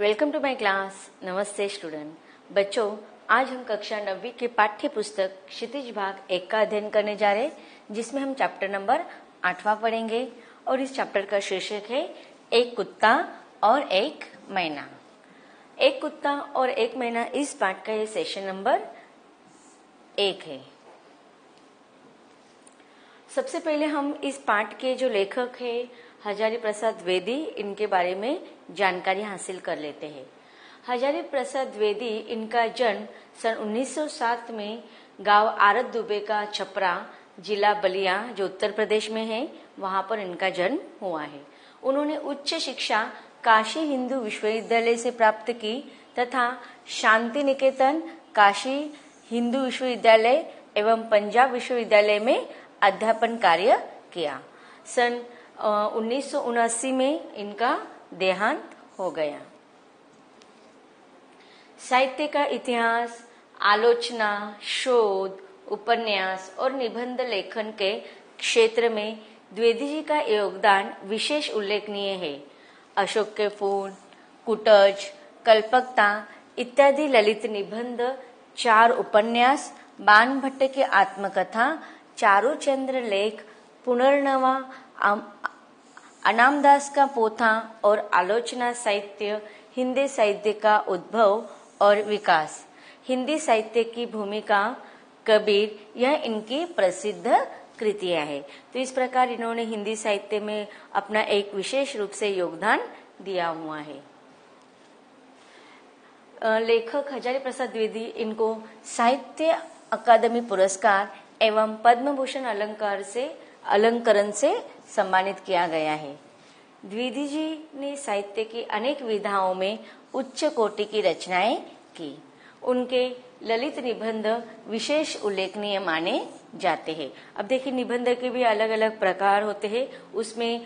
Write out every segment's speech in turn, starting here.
Welcome to my class. नमस्ते student. बच्चों, आज हम कक्षा 9वीं के पाठ्य पुस्तक क्षितिज भाग 1 का अध्ययन करने जा रहे हैं, जिसमें हम चैप्टर नंबर 8वां पढ़ेंगे और इस चैप्टर का शीर्षक है एक कुत्ता और एक मैना। एक कुत्ता और एक मैना इस पाठ का ये सेशन नंबर 1 है। सबसे पहले हम इस पाठ के जो लेखक है हजारी प्रसाद द्विवेदी, इनके बारे में जानकारी हासिल कर लेते हैं। हजारी प्रसाद द्विवेदी, इनका जन्म सन 1907 में गांव आरत दुबे का छपरा, जिला बलिया जो उत्तर प्रदेश में है, वहां पर इनका जन्म हुआ है। उन्होंने उच्च शिक्षा काशी हिंदू विश्वविद्यालय से प्राप्त की तथा शांति निकेतन, काशी हिंदू विश्वविद्यालय एवं पंजाब विश्वविद्यालय में अध्यापन कार्य किया। सन 1979 में इनका देहांत हो गया। साहित्य का इतिहास, आलोचना, शोध, उपन्यास और निबंध लेखन के क्षेत्र में द्विवेदी जी का योगदान विशेष उल्लेखनीय है। अशोक के फूल, कुटज, कल्पकता इत्यादि ललित निबंध, 4 उपन्यास, बाण भट्ट की आत्मकथा, चारुचंद्र लेख, पुनर्नवा, अनामदास का पोथा और आलोचना साहित्य, हिंदी साहित्य का उद्भव और विकास, हिंदी साहित्य की भूमिका, कबीर, यह इनकी प्रसिद्ध कृतियां हैं। तो इस प्रकार इन्होंने हिंदी साहित्य में अपना एक विशेष रूप से योगदान दिया हुआ है। लेखक हजारी प्रसाद द्विवेदी, इनको साहित्य अकादमी पुरस्कार एवं पद्म भूषण अलंकरण से सम्मानित किया गया है। द्विवेदी जी ने साहित्य की अनेक विधाओं में उच्च कोटि की रचनाएं की। उनके ललित निबंध विशेष उल्लेखनीय माने जाते हैं। अब देखिए, निबंध के भी अलग अलग प्रकार होते हैं। उसमें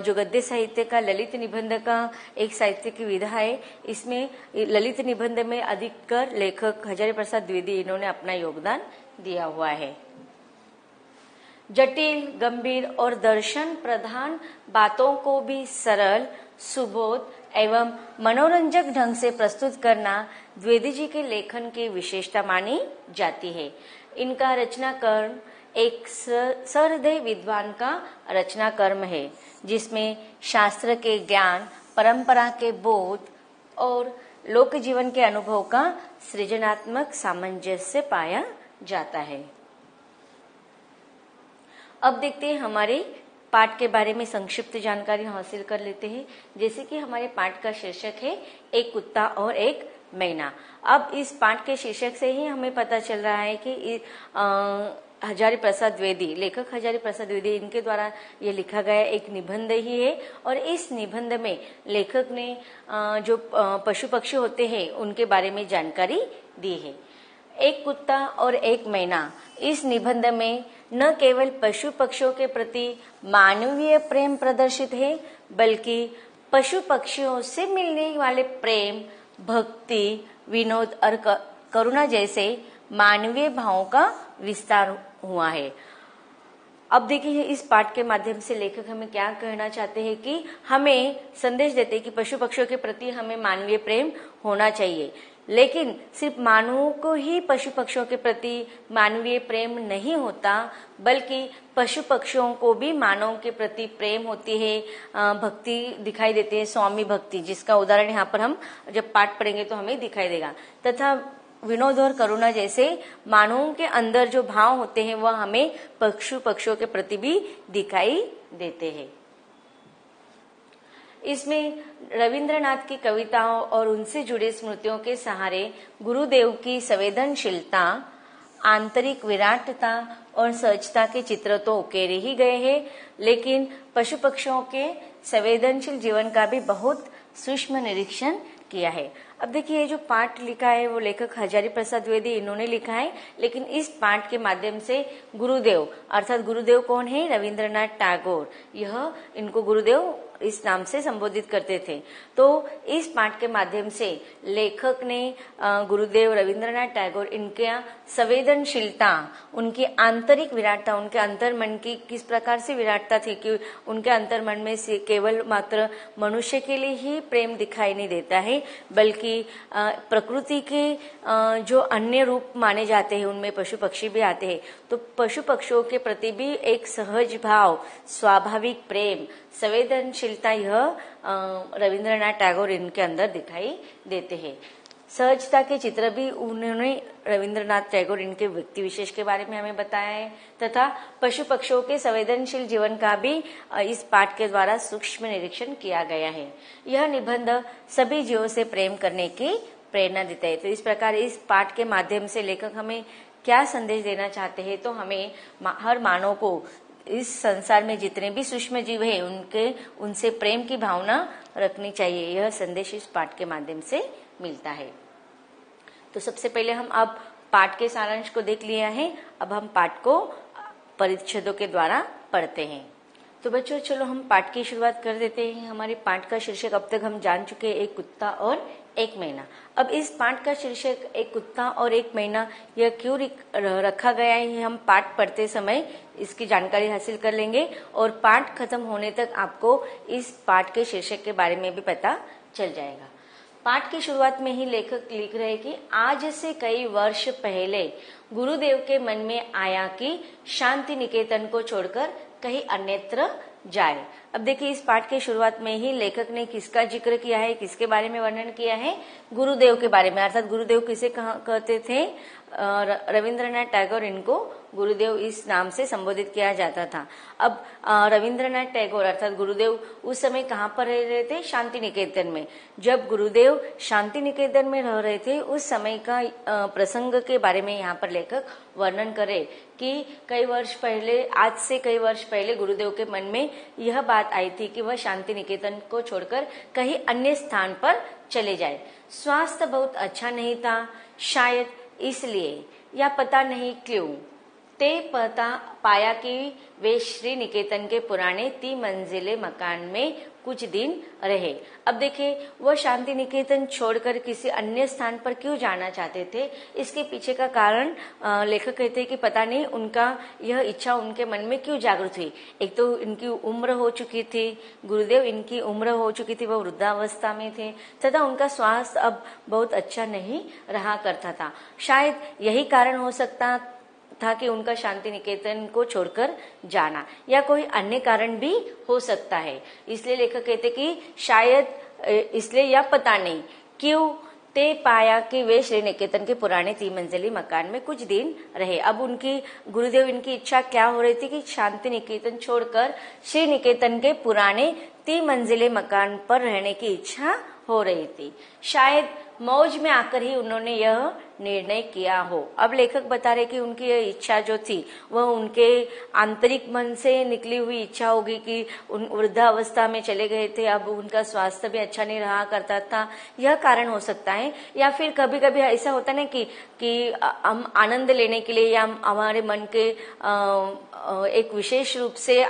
जो गद्य साहित्य का ललित निबंध का एक साहित्य की विधा है, इसमें ललित निबंध में अधिकतर लेखक हजारी प्रसाद द्विवेदी, इन्होंने अपना योगदान दिया हुआ है। जटिल, गंभीर और दर्शन प्रधान बातों को भी सरल, सुबोध एवं मनोरंजक ढंग से प्रस्तुत करना द्विवेदी जी के लेखन की विशेषता मानी जाती है। इनका रचना कर्म एक सहृदय विद्वान का रचना कर्म है, जिसमें शास्त्र के ज्ञान, परंपरा के बोध और लोक जीवन के अनुभव का सृजनात्मक सामंजस्य पाया जाता है। अब देखते हैं, हमारे पाठ के बारे में संक्षिप्त जानकारी हासिल कर लेते हैं। जैसे कि हमारे पाठ का शीर्षक है एक कुत्ता और एक मैना। अब इस पाठ के शीर्षक से ही हमें पता चल रहा है कि हजारी प्रसाद द्विवेदी, लेखक हजारी प्रसाद द्विवेदी, इनके द्वारा ये लिखा गया एक निबंध ही है। और इस निबंध में लेखक ने जो पशु पक्षी होते हैं उनके बारे में जानकारी दी है। एक कुत्ता और एक मैना, इस निबंध में न केवल पशु पक्षियों के प्रति मानवीय प्रेम प्रदर्शित है, बल्कि पशु पक्षियों से मिलने वाले प्रेम, भक्ति, विनोद और करुणा जैसे मानवीय भावों का विस्तार हुआ है। अब देखिए, इस पाठ के माध्यम से लेखक हमें क्या कहना चाहते हैं कि हमें संदेश देते हैं कि पशु पक्षियों के प्रति हमें मानवीय प्रेम होना चाहिए। लेकिन सिर्फ मानवों को ही पशु पक्षियों के प्रति मानवीय प्रेम नहीं होता, बल्कि पशु पक्षियों को भी मानवों के प्रति प्रेम होती है, भक्ति दिखाई देती है, स्वामी भक्ति, जिसका उदाहरण यहाँ पर हम जब पाठ पढ़ेंगे तो हमें दिखाई देगा। तथा विनोद और करुणा जैसे मानवों के अंदर जो भाव होते हैं वह हमें पशु पक्षियों के प्रति भी दिखाई देते हैं। इसमें रविंद्रनाथ की कविताओं और उनसे जुड़े स्मृतियों के सहारे गुरुदेव की संवेदनशीलता, आंतरिक विराटता और सहजता के चित्र तो उकेरे ही गए हैं, लेकिन पशु पक्षियों के संवेदनशील जीवन का भी बहुत सूक्ष्म निरीक्षण किया है। अब देखिए, ये जो पाठ लिखा है वो लेखक हजारी प्रसाद द्विवेदी, इन्होंने लिखा है। लेकिन इस पाठ के माध्यम से गुरुदेव, अर्थात गुरुदेव कौन है? रविंद्रनाथ टैगोर, यह इनको गुरुदेव इस नाम से संबोधित करते थे। तो इस पाठ के माध्यम से लेखक ने गुरुदेव रविंद्रनाथ टैगोर इनके संवेदनशीलता, उनकी आंतरिक विराटता, उनके अंतर्मन की किस प्रकार से विराटता थी कि उनके अंतर्मन में से केवल मात्र मनुष्य के लिए ही प्रेम दिखाई नहीं देता है, बल्कि प्रकृति के जो अन्य रूप माने जाते हैं उनमें पशु पक्षी भी आते हैं। तो पशु पक्षियों के प्रति भी एक सहज भाव, स्वाभाविक प्रेम, संवेदनशीलता यह रविंद्रनाथ टैगोर इनके अंदर दिखाई देते हैं। सहजता के चित्र भी उन्होंने रविंद्रनाथ टैगोर इनके व्यक्ति विशेष के बारे में हमें बताया है, तथा पशु पक्षियों के संवेदनशील जीवन का भी इस पाठ के द्वारा सूक्ष्म निरीक्षण किया गया है। यह निबंध सभी जीवों से प्रेम करने की प्रेरणा देता है। तो इस प्रकार इस पाठ के माध्यम से लेखक हमें क्या संदेश देना चाहते हैं, तो हमें हर मानव को इस संसार में जितने भी सूक्ष्म जीव है उनसे प्रेम की भावना रखनी चाहिए। यह संदेश इस पाठ के माध्यम से मिलता है। तो सबसे पहले हम अब पाठ के सारांश को देख लिया है, अब हम पाठ को परिच्छेदों के द्वारा पढ़ते हैं। तो बच्चों चलो हम पाठ की शुरुआत कर देते हैं। हमारे पाठ का शीर्षक अब तक हम जान चुके हैं, एक कुत्ता और एक मैना। अब इस पाठ का शीर्षक एक कुत्ता और एक मैना यह क्यों रखा गया है, हम पाठ पढ़ते समय इसकी जानकारी हासिल कर लेंगे और पाठ खत्म होने तक आपको इस पाठ के शीर्षक के बारे में भी पता चल जाएगा। पाठ की शुरुआत में ही लेखक लिख रहे कि आज से कई वर्ष पहले गुरुदेव के मन में आया कि शांति निकेतन को छोड़कर कहीं अन्यत्र जाए। अब देखिए इस पाठ के शुरुआत में ही लेखक ने किसका जिक्र किया है, किसके बारे में वर्णन किया है, गुरुदेव के बारे में। अर्थात गुरुदेव किसे कहते थे, रविंद्रनाथ टैगोर इनको गुरुदेव इस नाम से संबोधित किया जाता था। अब रविंद्रनाथ टैगोर अर्थात गुरुदेव उस समय कहाँ पर रह रहे थे, शांति निकेतन में। जब गुरुदेव शांति निकेतन में रह रहे थे उस समय का प्रसंग के बारे में यहाँ पर लेखक वर्णन करे कि कई वर्ष पहले, आज से कई वर्ष पहले गुरुदेव के मन में यह बात आई थी कि वह शांति निकेतन को छोड़कर कहीं अन्य स्थान पर चले जाए। स्वास्थ्य बहुत अच्छा नहीं था, शायद इसलिए या पता नहीं क्यों ते पाया कि वे श्री निकेतन के पुराने 3 मंजिले मकान में कुछ दिन रहे। अब देखिए वह शांति निकेतन छोड़कर किसी अन्य स्थान पर क्यों जाना चाहते थे, इसके पीछे का कारण लेखक कहते हैं कि पता नहीं उनका यह इच्छा उनके मन में क्यों जागृत हुई। एक तो इनकी उम्र हो चुकी थी, गुरुदेव इनकी उम्र हो चुकी थी, वह वृद्धावस्था में थे तथा उनका स्वास्थ्य अब बहुत अच्छा नहीं रहा करता था। शायद यही कारण हो सकता था कि उनका शांति निकेतन को छोड़कर जाना, या कोई अन्य कारण भी हो सकता है। इसलिए लेखक कहते कि शायद इसलिए या पता नहीं क्यों ते पाया कि वे श्री निकेतन के पुराने 3 मंजिली मकान में कुछ दिन रहे। अब उनकी गुरुदेव इनकी इच्छा क्या हो रही थी कि शांति निकेतन छोड़कर श्री निकेतन के पुराने 3 मंजिले मकान पर रहने की इच्छा हो रही थी। शायद मौज में आकर ही उन्होंने यह निर्णय किया हो। अब लेखक बता रहे कि उनकी यह इच्छा जो थी वह उनके आंतरिक मन से निकली हुई इच्छा होगी कि उन वृद्धावस्था में चले गए थे, अब उनका स्वास्थ्य भी अच्छा नहीं रहा करता था, यह कारण हो सकता है। या फिर कभी कभी ऐसा होता है कि हम आनंद लेने के लिए या हमारे मन के एक विशेष रूप से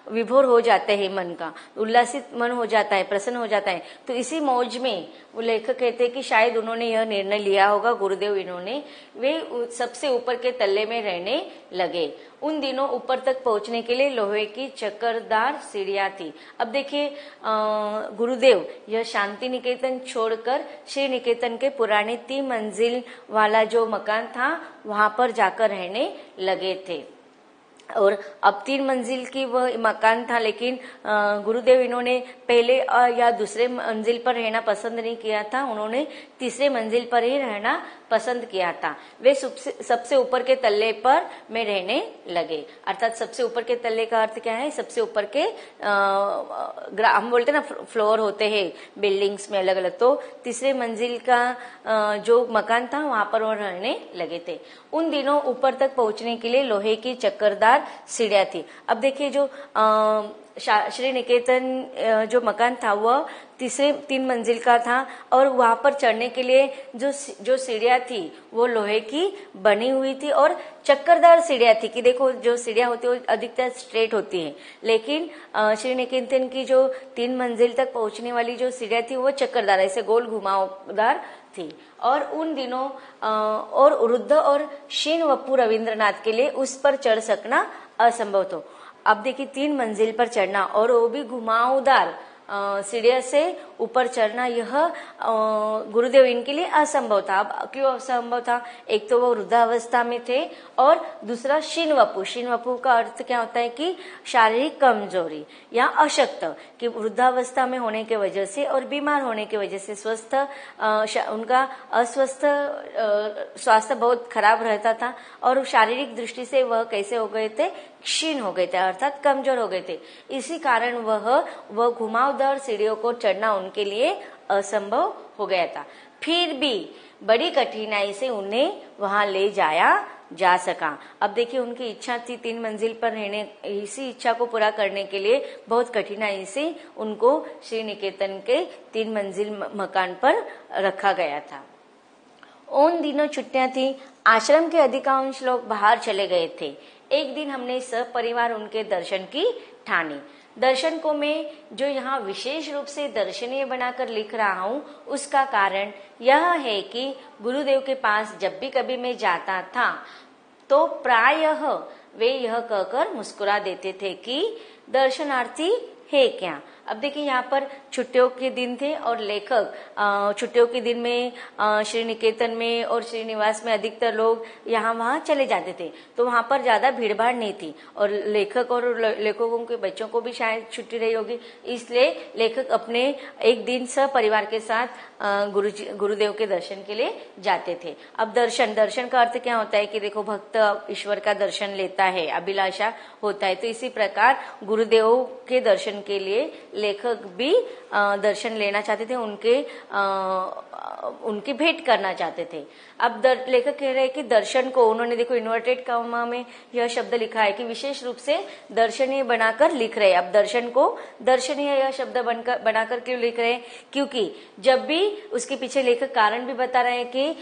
विभोर हो जाते हैं, मन का उल्लासित मन हो जाता है, प्रसन्न हो जाता है। तो इसी मौज में वो लेखक कहते हैं कि शायद उन्होंने यह निर्णय लिया होगा गुरुदेव इन्होंने, वे सबसे ऊपर के तल्ले में रहने लगे। उन दिनों ऊपर तक पहुंचने के लिए लोहे की चक्करदार सीढ़ियां थी। अब देखिए गुरुदेव यह शांति निकेतन छोड़कर श्री निकेतन के पुराने 3 मंजिल वाला जो मकान था वहां पर जाकर रहने लगे थे। और अब 3 मंजिल की वह मकान था, लेकिन गुरुदेव इन्होंने पहले या दूसरे मंजिल पर रहना पसंद नहीं किया था, उन्होंने तीसरे मंजिल पर ही रहना पसंद किया था। वे सबसे ऊपर के तल्ले पर में रहने लगे। अर्थात सबसे ऊपर के तल्ले का अर्थ क्या है, सबसे ऊपर के हम बोलते ना फ्लोर होते हैं बिल्डिंग्स में अलग अलग, तो तीसरे मंजिल का जो मकान था वहां पर वो रहने लगे थे। उन दिनों ऊपर तक पहुंचने के लिए लोहे की चक्करदार सीढ़ियां थी। अब देखिए जो श्री निकेतन जो मकान था वह 3 मंजिल का था और वहां पर चढ़ने के लिए जो सीढ़ियां थी वो लोहे की बनी हुई थी और चक्करदार सीढ़ियां थी कि देखो जो सीढ़ियां होती है वो अधिकतर स्ट्रेट होती हैं, लेकिन श्री निकेतन की जो 3 मंजिल तक पहुंचने वाली जो सीढ़ियां थी वो चक्करदार ऐसे गोल घुमावदार थी। और उन दिनों और वृद्ध और क्षीण वप्पू रविंद्रनाथ के लिए उस पर चढ़ सकना असंभव था। अब देखिए 3 मंजिल पर चढ़ना और वो भी घुमावदार सीढ़ियों से ऊपर चढ़ना, यह गुरुदेव इनके लिए असंभव था। अब क्यों असंभव था? एक तो वो वृद्धावस्था में थे और दूसरा क्षीण वपु। क्षीण वपु का अर्थ क्या होता है कि शारीरिक कमजोरी या अशक्त, कि वृद्धावस्था में होने की वजह से और बीमार होने की वजह से उनका अस्वस्थ स्वास्थ्य बहुत खराब रहता था और शारीरिक दृष्टि से वह कैसे हो गए थे? क्षीण हो गए थे, अर्थात कमजोर हो गए थे। इसी कारण वह घुमावदार सीढ़ियों को चढ़ना उनके लिए असंभव हो गया था। फिर भी बड़ी कठिनाई से उन्हें वहां ले जाया जा सका। अब देखिए उनकी इच्छा थी 3 मंजिल पर रहने, इसी इच्छा को पूरा करने के लिए बहुत कठिनाई से उनको श्री निकेतन के 3 मंजिल मकान पर रखा गया था। उन दिनों छुट्टियां थी, आश्रम के अधिकांश लोग बाहर चले गए थे। एक दिन हमने सपरिवार उनके दर्शन की ठानी। दर्शन को मैं जो यहाँ विशेष रूप से दर्शनीय बनाकर लिख रहा हूँ उसका कारण यह है कि गुरुदेव के पास जब भी कभी मैं जाता था तो प्रायः वे यह कहकर मुस्कुरा देते थे कि दर्शनार्थी है क्या। अब देखिए यहाँ पर छुट्टियों के दिन थे और लेखक छुट्टियों के दिन में श्री निकेतन में और श्रीनिवास में अधिकतर लोग यहाँ वहाँ चले जाते थे, तो वहाँ पर ज्यादा भीड़भाड़ नहीं थी और लेखक और लेखकों के बच्चों को भी शायद छुट्टी रही होगी, इसलिए लेखक अपने एक दिन सपरिवार के साथ गुरुदेव के दर्शन के लिए जाते थे। अब दर्शन का अर्थ क्या होता है कि देखो भक्त ईश्वर का दर्शन लेता है, अभिलाषा होता है, तो इसी प्रकार गुरुदेव के दर्शन के लिए लेखक भी दर्शन लेना चाहते थे, उनकी भेंट करना चाहते थे। अब लेखक कह रहे हैं कि दर्शन को उन्होंने देखो इन्वर्टेड कॉमा में यह शब्द लिखा है कि विशेष रूप से दर्शनीय बनाकर लिख रहे हैं। अब दर्शन को दर्शनीय यह शब्द बनाकर क्यों लिख रहे हैं? क्योंकि जब भी उसके पीछे लेखक कारण भी बता रहे हैं कि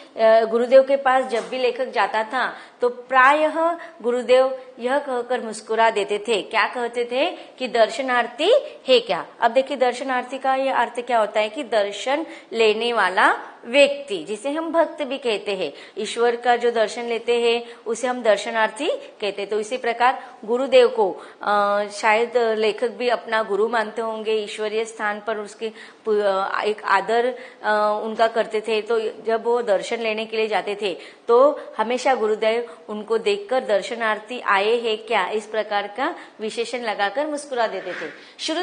गुरुदेव के पास जब भी लेखक जाता था तो प्रायः गुरुदेव यह कहकर मुस्कुरा देते थे। क्या कहते थे? कि दर्शनार्थी है क्या। अब देखिए दर्शनार्थी का यह अर्थ क्या होता है कि दर्शन लेने वाला व्यक्ति, जिसे हम भक्त भी कहते हैं। ईश्वर का जो दर्शन लेते हैं उसे हम दर्शनार्थी कहते हैं। तो इसी प्रकार गुरुदेव को शायद लेखक भी अपना गुरु मानते होंगे, ईश्वरीय स्थान पर उसके एक आदर उनका करते थे। तो जब वो दर्शन लेने के लिए जाते थे तो हमेशा गुरुदेव उनको देखकर दर्शनार्थी आए हैं क्या, इस प्रकार का विशेषण लगाकर मुस्कुरा देते थे।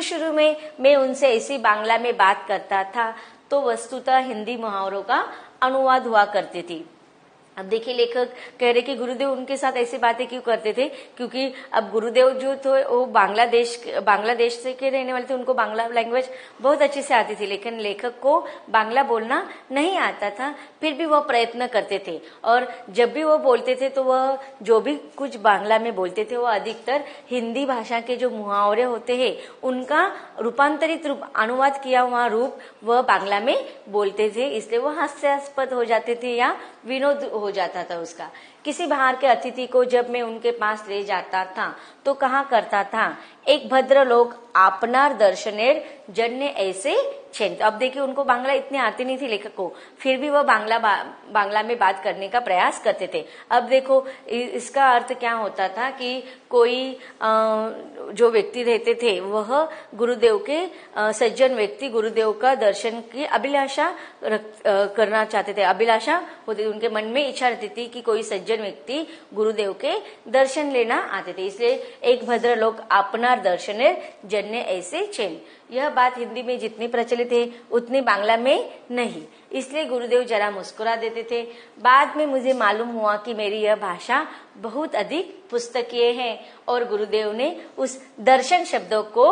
शुरू में मैं उनसे ऐसी बांग्ला में बात करता था तो वस्तुतः हिंदी मुहावरों का अनुवाद हुआ करती थी। अब देखिए लेखक कह रहे कि गुरुदेव उनके साथ ऐसी बातें क्यों करते थे, क्योंकि अब गुरुदेव जो थे वो बांग्लादेश से के रहने वाले थे, उनको बांग्ला लैंग्वेज बहुत अच्छे से आती थी, लेकिन लेखक को बांग्ला बोलना नहीं आता था। फिर भी वह प्रयत्न करते थे और जब भी वो बोलते थे तो वह जो भी कुछ बांग्ला में बोलते थे वह अधिकतर हिंदी भाषा के जो मुहावरे होते हैं उनका रूपांतरित रूप, अनुवाद किया हुआ रूप वह बांग्ला में बोलते थे, इसलिए वह हास्यास्पद हो जाते थे या विनोद हो जाता था उसका। किसी बाहर के अतिथि को जब मैं उनके पास ले जाता था तो कहा करता था, एक भद्र लोग आपनार दर्शनेर जन्ने ऐसे छेन। अब देखिए उनको बांग्ला इतनी आती नहीं थी लेखक को, फिर भी वह बांग्ला में बात करने का प्रयास करते थे। अब देखो इसका अर्थ क्या होता था कि कोई जो व्यक्ति रहते थे वह गुरुदेव के सज्जन व्यक्ति गुरुदेव का दर्शन की अभिलाषा करना चाहते थे। अभिलाषा होती, उनके मन में इच्छा रहती थी कि कोई सज्जन व्यक्ति गुरुदेव के दर्शन लेना आते थे, इसलिए एक भद्र लोग अपनार दर्शनेर जन्ने ऐसे छेन। यह बात हिंदी में जितनी प्रचलित है उतनी बांग्ला में नहीं, इसलिए गुरुदेव जरा मुस्कुरा देते थे। बाद में मुझे मालूम हुआ कि मेरी यह भाषा बहुत अधिक पुस्तकीय है और गुरुदेव ने उस दर्शन शब्दों को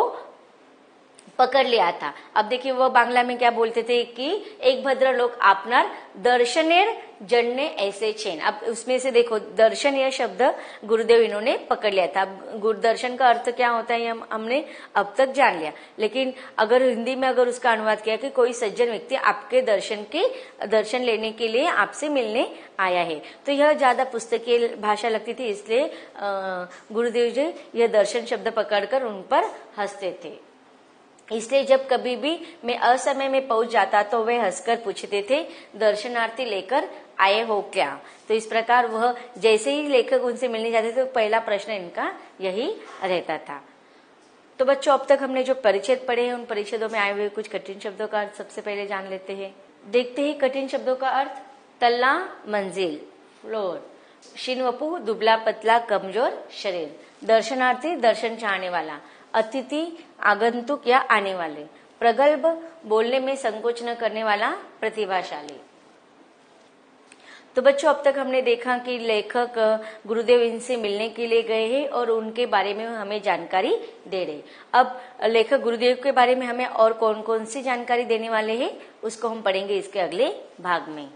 पकड़ लिया था। अब देखिए वो बांग्ला में क्या बोलते थे कि एक भद्र लोग आपनार दर्शनेर जन्ने ऐसे चेन। अब उसमें से देखो दर्शन यह शब्द गुरुदेव इन्होंने पकड़ लिया था। गुरुदर्शन का अर्थ क्या होता है हमने अब तक जान लिया, लेकिन अगर हिंदी में अगर उसका अनुवाद किया कि कोई सज्जन व्यक्ति आपके दर्शन लेने के लिए आपसे मिलने आया है, तो यह ज्यादा पुस्तकीय भाषा लगती थी, इसलिए गुरुदेव जी यह दर्शन शब्द पकड़कर उन पर हंसते थे। इसलिए जब कभी भी मैं असमय में पहुंच जाता तो वे हंसकर पूछते थे, दर्शनार्थी लेकर आए हो क्या? तो इस प्रकार वह जैसे ही लेखक उनसे मिलने जाते थे तो पहला प्रश्न इनका यही रहता था। तो बच्चों अब तक हमने जो परिच्छेद पढ़े हैं उन परिच्छेदों में आए हुए कुछ कठिन शब्दों का अर्थ सबसे पहले जान लेते हैं। देखते ही कठिन शब्दों का अर्थ। तल्ला मंजिल फ्लोर, शिनवपु दुबला पतला कमजोर शरीर, दर्शनार्थी दर्शन चाहने वाला, अतिथि आगंतुक या आने वाले, प्रगल्भ बोलने में संकोच न करने वाला प्रतिभाशाली। तो बच्चों अब तक हमने देखा कि लेखक गुरुदेव इनसे मिलने के लिए गए हैं और उनके बारे में हमें जानकारी दे रहे। अब लेखक गुरुदेव के बारे में हमें और कौन कौन सी जानकारी देने वाले हैं उसको हम पढ़ेंगे इसके अगले भाग में।